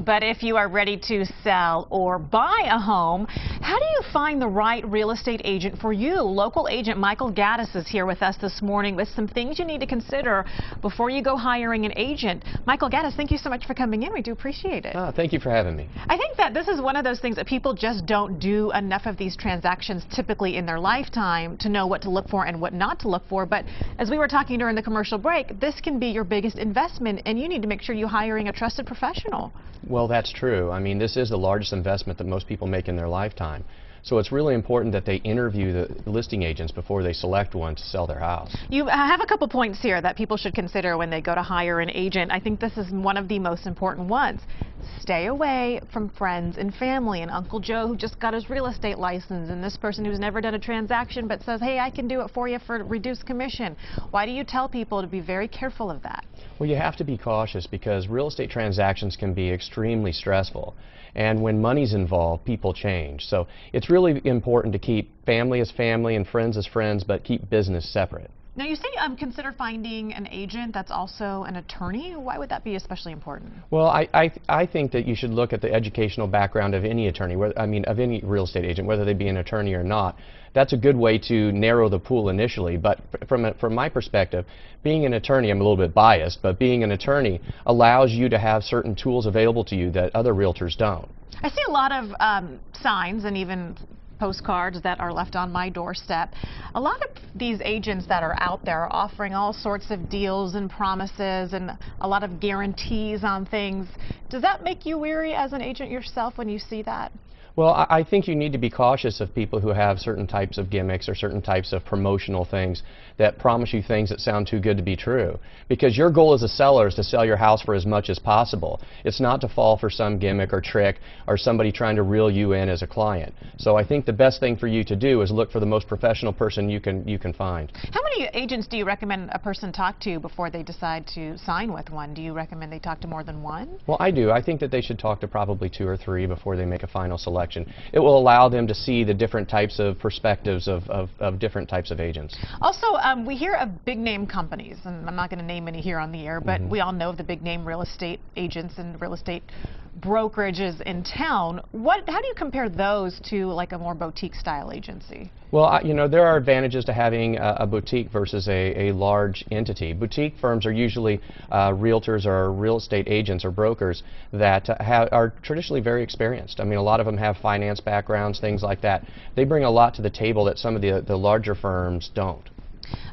But if you are ready to sell or buy a home, how do you find the right real estate agent for you? Local agent Michael Gaddis is here with us this morning with some things you need to consider before you go hiring an agent. Michael Gaddis, thank you so much for coming in. We do appreciate it. Oh, thank you for having me. I think that this is one of those things that people just don't do enough of these transactions typically in their lifetime to know what to look for and what not to look for. But as we were talking during the commercial break, this can be your biggest investment, and you need to make sure you're hiring a trusted professional. Well, that's true. I mean, this is the largest investment that most people make in their lifetime. So it's really important that they interview the listing agents before they select one to sell their house. You have a couple points here that people should consider when they go to hire an agent. I think this is one of the most important ones. Stay away from friends and family, and Uncle Joe who just got his real estate license, and this person who's never done a transaction but says, hey, I can do it for you for reduced commission. Why do you tell people to be very careful of that? Well, you have to be cautious because real estate transactions can be extremely stressful. And when money's involved, people change. So it's really important to keep family as family and friends as friends, but keep business separate. Now, you say consider finding an agent that's also an attorney. Why would that be especially important? Well, I think that you should look at the educational background of any attorney, of any real estate agent, whether they be an attorney or not. That's a good way to narrow the pool initially. But from my perspective, being an attorney, I'm a little bit biased, but being an attorney allows you to have certain tools available to you that other realtors don't. I see a lot of signs and even postcards that are left on my doorstep. A lot of these agents that are out there are offering all sorts of deals and promises and a lot of guarantees on things. Does that make you weary as an agent yourself when you see that? Well, I think you need to be cautious of people who have certain types of gimmicks or certain types of promotional things that promise you things that sound too good to be true. Because your goal as a seller is to sell your house for as much as possible. It's not to fall for some gimmick or trick or somebody trying to reel you in as a client. So I think the best thing for you to do is look for the most professional person you can find. How many agents do you recommend a person talk to before they decide to sign with one? Do you recommend they talk to more than one? Well, I do. I think that they should talk to probably 2 or 3 before they make a final selection. It will allow them to see the different types of perspectives of different types of agents. Also, we hear of big name companies, and I'm not going to name any here on the air, but we all know the big name real estate agents and real estate brokerages in town. How do you compare those to like a more boutique style agency? Well, you know, there are advantages to having a boutique versus a large entity. Boutique firms are usually realtors or real estate agents or brokers that are traditionally very experienced. I mean, a lot of them have finance backgrounds, things like that. They bring a lot to the table that some of the larger firms don't.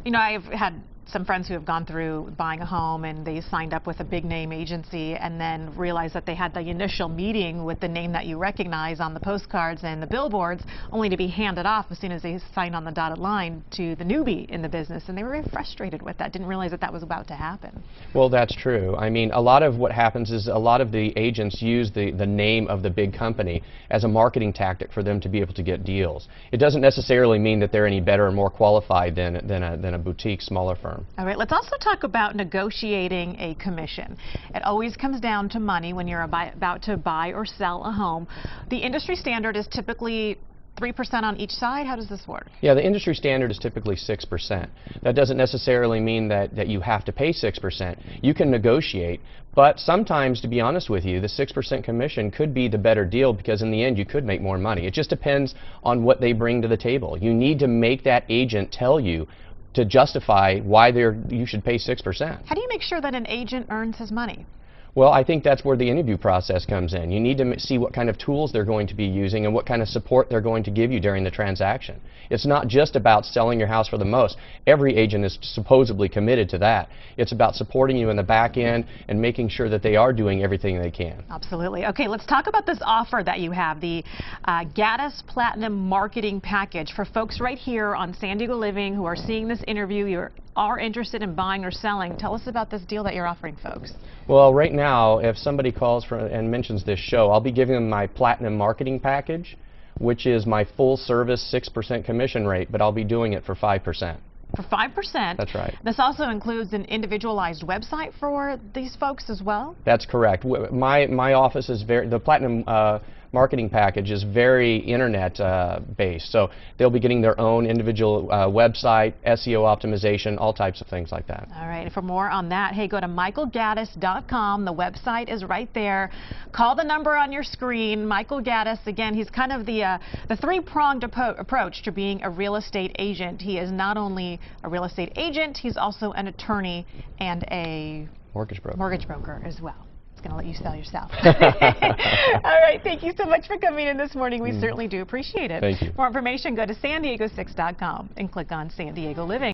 You know, I've had some friends who have gone through buying a home and they signed up with a big name agency and then realized that they had the initial meeting with the name that you recognize on the postcards and the billboards only to be handed off as soon as they signed on the dotted line to the newbie in the business, and they were very frustrated with that, didn't realize that that was about to happen. Well, that's true. I mean, a lot of what happens is a lot of the agents use the name of the big company as a marketing tactic for them to be able to get deals. It doesn't necessarily mean that they're any better or more qualified than a boutique smaller firm. All right, let's also talk about negotiating a commission. It always comes down to money when you're about to buy or sell a home. The industry standard is typically 3% on each side. How does this work? Yeah, the industry standard is typically 6%. That doesn't necessarily mean that you have to pay 6%. You can negotiate, but sometimes, to be honest with you, the 6% commission could be the better deal because in the end you could make more money. It just depends on what they bring to the table. You need to make that agent tell you to justify why you should pay 6%. How do you make sure that an agent earns his money? Well, I think that's where the interview process comes in. You need to see what kind of tools they're going to be using and what kind of support they're going to give you during the transaction. It's not just about selling your house for the most. Every agent is supposedly committed to that. It's about supporting you in the back end and making sure that they are doing everything they can. Absolutely. Okay, let's talk about this offer that you have, the Gaddis Platinum Marketing Package. For folks right here on San Diego Living who are seeing this interview, you are interested in buying or selling. Tell us about this deal that you're offering folks. Well, right now, if somebody calls and mentions this show, I'll be giving them my Platinum Marketing Package, which is my full service 6% commission rate, but I'll be doing it for 5%. For 5%? That's right. This also includes an individualized website for these folks as well? That's correct. My office is the Platinum marketing package is very internet based. So they'll be getting their own individual website, SEO optimization, all types of things like that. All right, for more on that, hey, go to michaelgaddis.com. The website is right there. Call the number on your screen. Michael Gaddis, again, he's kind of the three-pronged approach to being a real estate agent. He is not only a real estate agent, he's also an attorney and a mortgage broker as well. Going to let you sell yourself. All right, thank you so much for coming in this morning. We certainly do appreciate it. Thank you. For more information, go to san diego6.com and click on San Diego Living.